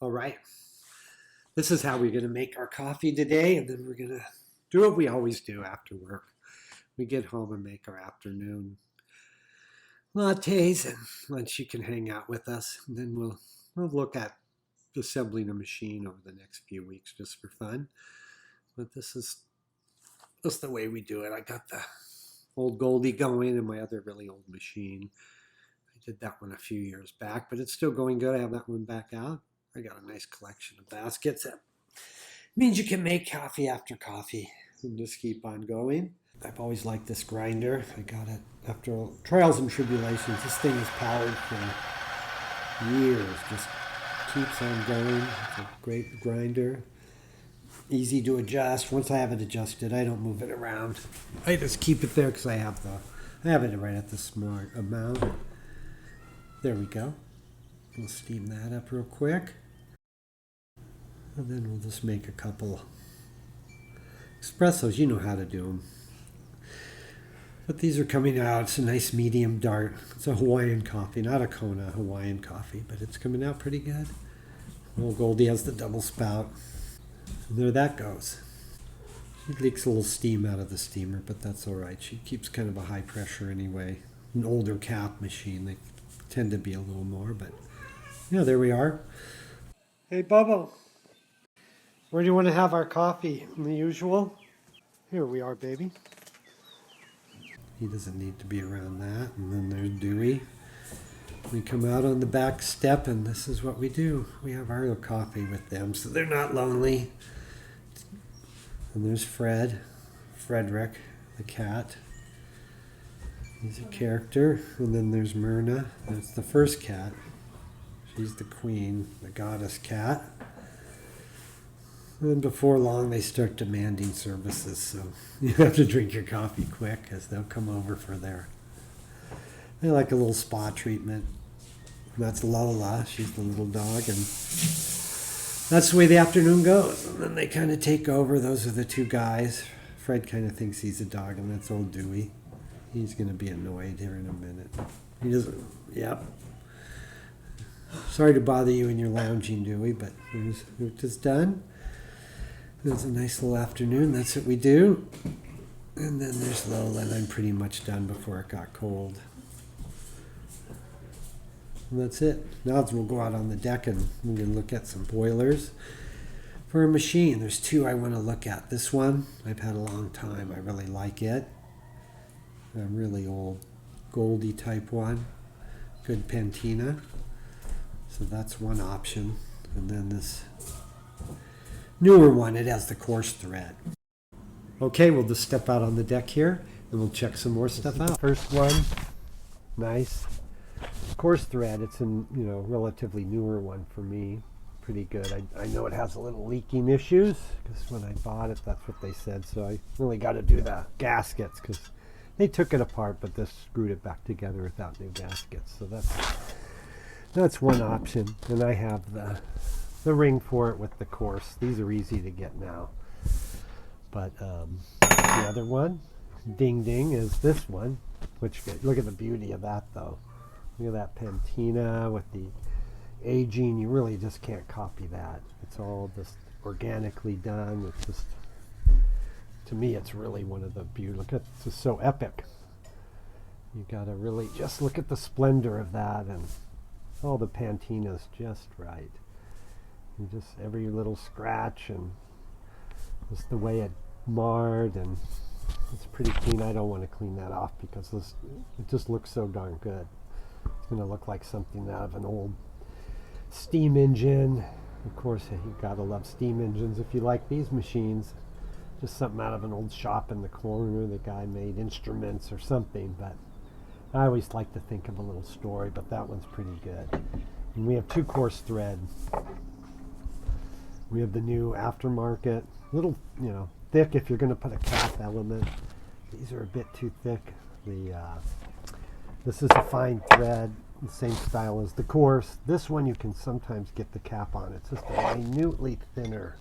All right. This is how we're going to make our coffee today, and then we're going to do what we always do after work. We get home and make our afternoon lattes, and once you can hang out with us, and then we'll look at assembling a machine over the next few weeks just for fun. But this is the way we do it. I got the old Goldie going and my other really old machine. I did that one a few years back, but it's still going good. I have that one back out. I got a nice collection of baskets. That means you can make coffee after coffee and just keep on going. I've always liked this grinder. I got it after trials and tribulations. This thing is powered for years. Just keeps on going. It's a great grinder. Easy to adjust. Once I have it adjusted, I don't move it around. I just keep it there because I have it right at the smart amount. There we go. We'll steam that up real quick. And then we'll just make a couple espressos. You know how to do them. But these are coming out. It's a nice medium dark. It's a Hawaiian coffee, not a Kona, Hawaiian coffee, but it's coming out pretty good. Old Goldie has the double spout. And there that goes. She leaks a little steam out of the steamer, but that's all right. She keeps kind of a high pressure anyway. An older cap machine, they tend to be a little more, but yeah, there we are. Hey, Bubba. Where do you want to have our coffee? In the usual? Here we are, baby. He doesn't need to be around that. And then there's Dewey. We come out on the back step, and this is what we do. We have our little coffee with them, so they're not lonely. And there's Frederick, the cat. He's a character. And then there's Myrna. That's the first cat. She's the queen, the goddess cat. And before long, they start demanding services, so you have to drink your coffee quick, because they'll come over they like a little spa treatment. And that's Lola. She's the little dog, and that's the way the afternoon goes. And then they kind of take over. Those are the two guys. Fred kind of thinks he's a dog, and that's old Dewey. He's going to be annoyed here in a minute. He doesn't, yep. Sorry to bother you when you're lounging, Dewey, but we're just done. It was a nice little afternoon. That's what we do. And then there's Lola, and I'm pretty much done before it got cold. And that's it. Now we'll go out on the deck and we're going to look at some boilers for a machine. There's two I want to look at. This one, I've had a long time. I really like it. A really old Goldie type one. Good patina. So that's one option. And then this newer one, it has the coarse thread. Okay, we'll just step out on the deck here and we'll check some more stuff out. First one, nice. Coarse thread, it's a relatively newer one for me. Pretty good. I know it has a little leaking issues because when I bought it, that's what they said. So I really got to do the gaskets because they took it apart, but just screwed it back together without new gaskets. So that's one option. And I have the ring for it with the coarse. These are easy to get now. But the other one, ding ding, is this one. Which, look at the beauty of that though. Look at that patina with the aging. You really just can't copy that. It's all just organically done. It's just, to me, it's really one of the beauty. Look at, it's just so epic. You gotta really just look at the splendor of that, and all the patina's just right. And just every little scratch and just the way it marred, and it's pretty clean. I don't want to clean that off because it just looks so darn good. It's going to look like something out of an old steam engine. Of course, you gotta love steam engines if you like these machines. Just something out of an old shop in the corner. The guy made instruments or something, but I always like to think of a little story, but that one's pretty good. And we have two coarse thread. We have the new aftermarket, little, thick if you're going to put a cap element. These are a bit too thick. This is a fine thread, the same style as the coarse. This one you can sometimes get the cap on. It's just minutely thinner.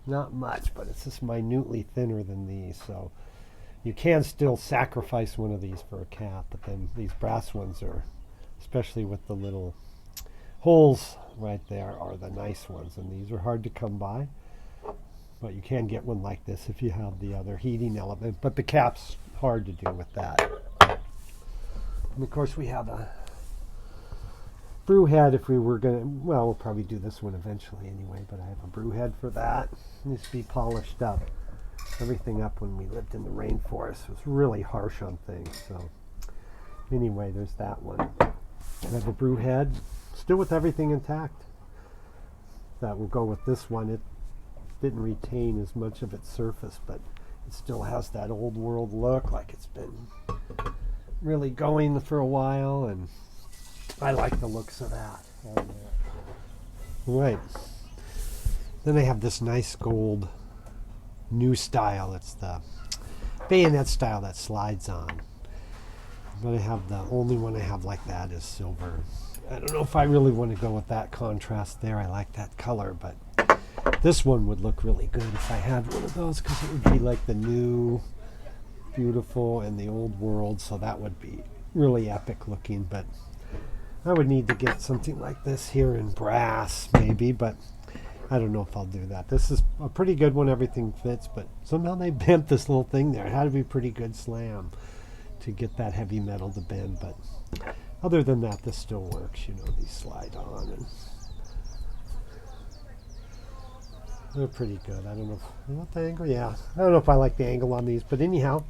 Not much, but it's just minutely thinner than these. So you can still sacrifice one of these for a cap, but then these brass ones are, especially with the little holes right there are the nice ones, and these are hard to come by. But you can get one like this if you have the other heating element. But the cap's hard to do with that. And of course we have a brew head if we were going to, well, we'll probably do this one eventually anyway, but I have a brew head for that. It needs to be polished up. Everything up when we lived in the rainforest. It was really harsh on things. So anyway, there's that one. I have a brew head, still with everything intact. That will go with this one. It didn't retain as much of its surface, but it still has that old world look, like it's been really going for a while, and I like the looks of that. Right. Then I have this nice gold new style. It's the bayonet style that slides on. But I have the only one I have like that is silver. I don't know if I really want to go with that contrast there. I like that color, but this one would look really good if I had one of those, because it would be like the new beautiful and the old world, so that would be really epic looking. But I would need to get something like this here in brass maybe, but I don't know if I'll do that. This is a pretty good one, everything fits, but somehow they bent this little thing there. It had to be pretty good slam to get that heavy metal to bend, but other than that, this still works. You know, these slide on and they're pretty good. I don't know what the angle, yeah. I don't know if I like the angle on these, but anyhow,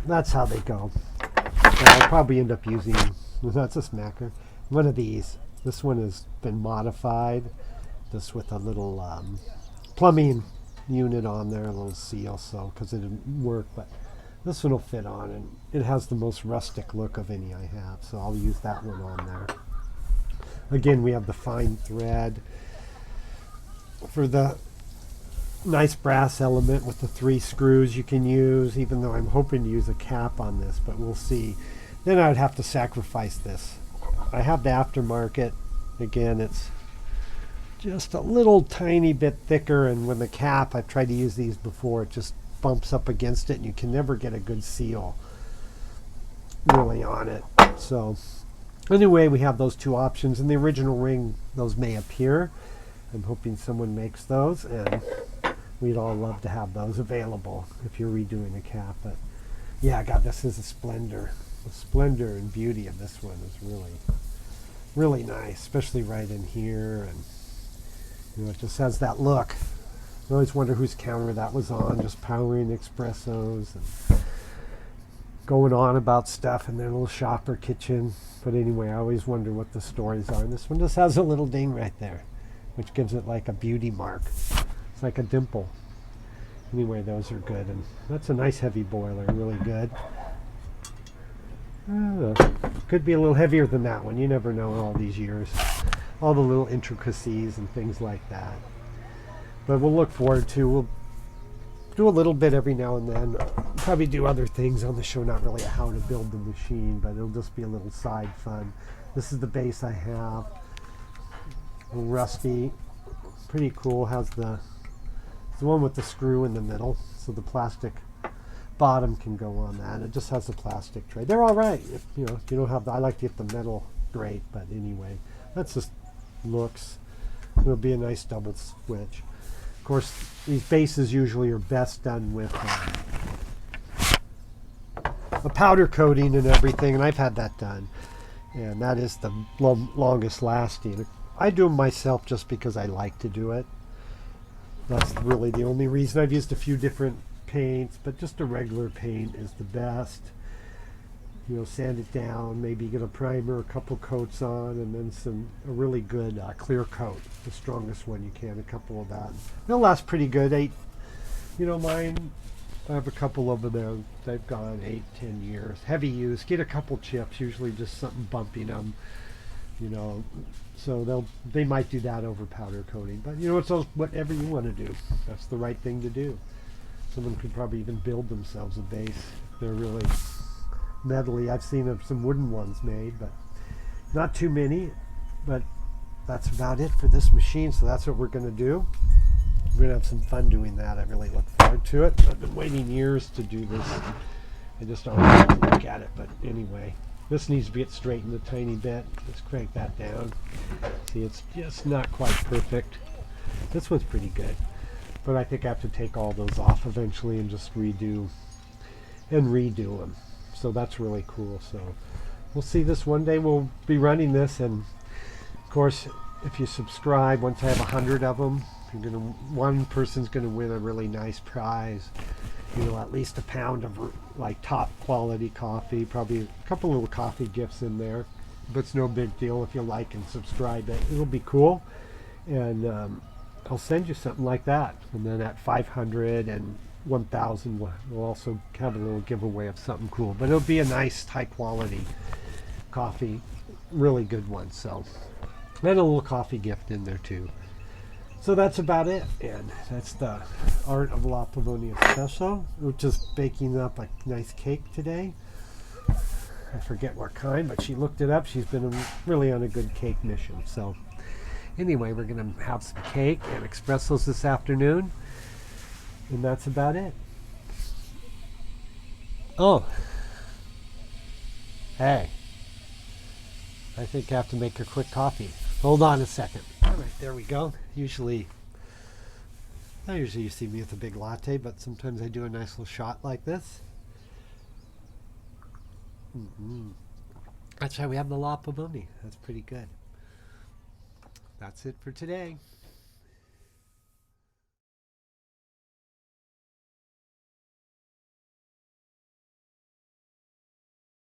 that's how they go. So I'll probably end up using, that's a smacker, one of these. This one has been modified, just with a little plumbing unit on there, a little seal, so because it didn't work, but this one will fit on, and it has the most rustic look of any I have, so I'll use that one on there. Again, we have the fine thread for the nice brass element with the 3 screws you can use, even though I'm hoping to use a cap on this, but we'll see. Then I would have to sacrifice this. I have the aftermarket. Again, it's just a little tiny bit thicker, and with the cap, I've tried to use these before, it just bumps up against it and you can never get a good seal really on it. So anyway, we have those 2 options. In the original ring, those may appear. I'm hoping someone makes those, and we'd all love to have those available if you're redoing a cap. But yeah, God, this is a splendor. The splendor and beauty of this one is really, really nice, especially right in here. And you know, it just has that look. I always wonder whose counter that was on, just powering espressos and going on about stuff in their little shop or kitchen. But anyway, I always wonder what the stories are. And this one just has a little ding right there, which gives it like a beauty mark. It's like a dimple. Anyway, those are good. And that's a nice heavy boiler, really good. Could be a little heavier than that one. You never know in all these years. All the little intricacies and things like that. But we'll look forward to, we'll do a little bit every now and then. Probably do other things on the show, not really how to build the machine, but it'll just be a little side fun. This is the base I have. A little rusty, pretty cool. Has it's the one with the screw in the middle, so the plastic bottom can go on that. It just has a plastic tray. They're all right. If you don't have I like to get the metal, great, but anyway, that's just looks. It'll be a nice double switch. Of course, these bases usually are best done with a powder coating and everything, and I've had that done, and that is the longest lasting. I do them myself just because I like to do it. That's really the only reason. I've used a few different paints, but just a regular paint is the best. You know, sand it down, maybe get a primer, a couple coats on, and then a really good clear coat, the strongest one you can, a couple of that. They'll last pretty good. Mine, I have a couple of them there. They've gone 8-10 years. Heavy use. Get a couple chips, usually just something bumping them. So they might do that over powder coating, but it's whatever you want to do. That's the right thing to do. Someone could probably even build themselves a base if they're really metally. I've seen some wooden ones made, but not too many. But that's about it for this machine, so that's what we're going to do. We're going to have some fun doing that. I really look forward to it. I've been waiting years to do this. I just always have to look at it, but anyway, This needs to get straightened a tiny bit. Let's crank that down. See, it's just not quite perfect. This one's pretty good. But I think I have to take all those off eventually and just redo them. So that's really cool. So we'll see this one day. We'll be running this, and of course, if you subscribe, once I have 100 of them, one person's gonna win a really nice prize. You know, at least a pound of like top quality coffee, probably a couple little coffee gifts in there, but it's no big deal if you like and subscribe. It'll be cool, and I'll send you something like that. And then at 500 and 1,000, we'll also have a little giveaway of something cool. But it'll be a nice, high quality coffee, really good one. So, and a little coffee gift in there too. So that's about it, and that's the art of La Pavoni Espresso. We're just baking up a nice cake today. I forget what kind, but she looked it up. She's been really on a good cake mission. So anyway, we're going to have some cake and espressos this afternoon, and that's about it. Oh, hey, I think I have to make a quick coffee. Hold on a second. All right, there we go. Usually you see me with a big latte, but sometimes I do a nice little shot like this. That's how we have the La Pavoni. That's pretty good. That's it for today.